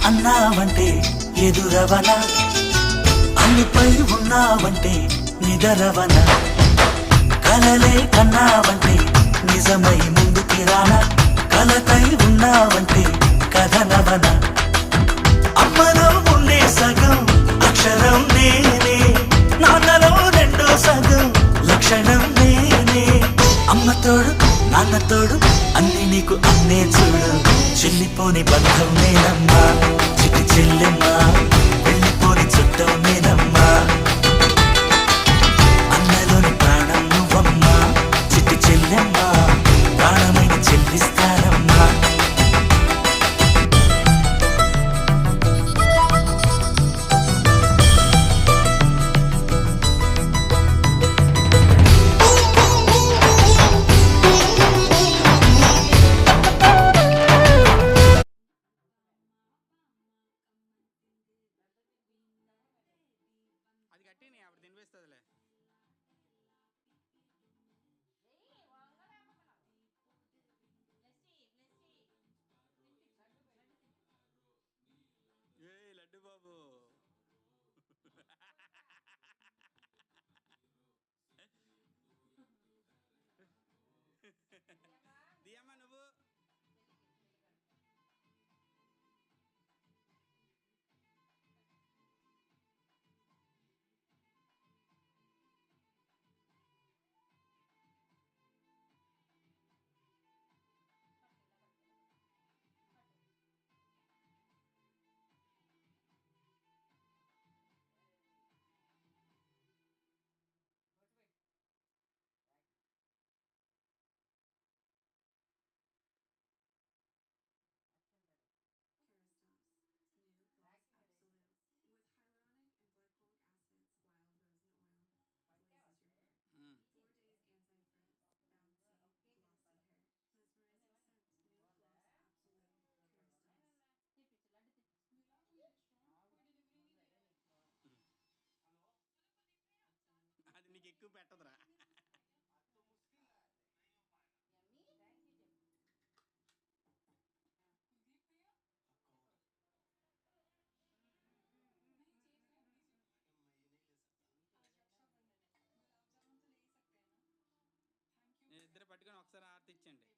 అన్నావంటే ఎదురవన, అన్నిపై ఉన్నావంటే నిదరవన, కలలే కన్నావంటే నిజమై ముందుకి రానా, కలతై ఉన్నావంటే కథనవన. అమ్మలో ఉండే సగం అక్షరం నేనే, నాన్నలో రెండో సగం లక్షణం నేనే. అమ్మ తోడు నాన్న తోడు అన్ని నీకు అన్నే చూడు, చెల్లిపోని బంధం నేనమ్మా, చిటి చెల్లెమ్మా, వెళ్ళిపోని చుట్టం నేనమ్మా. అన్నలోని ప్రాణం నువ్వమ్మా, చిటి చెల్లెమ్మా, ప్రాణమైన చెల్లిస్తానమ్మా. అది కట్టిని అప్పుడు తినిపిస్తుందిలే. ఏ లడ్డు బాబు దియమ్మా నువ్వు. అది నీకు ఎక్కువ పెట్టదురా. ఇద్దరు పట్టుకొని ఒకసారి ఆర్తి ఇచ్చండి.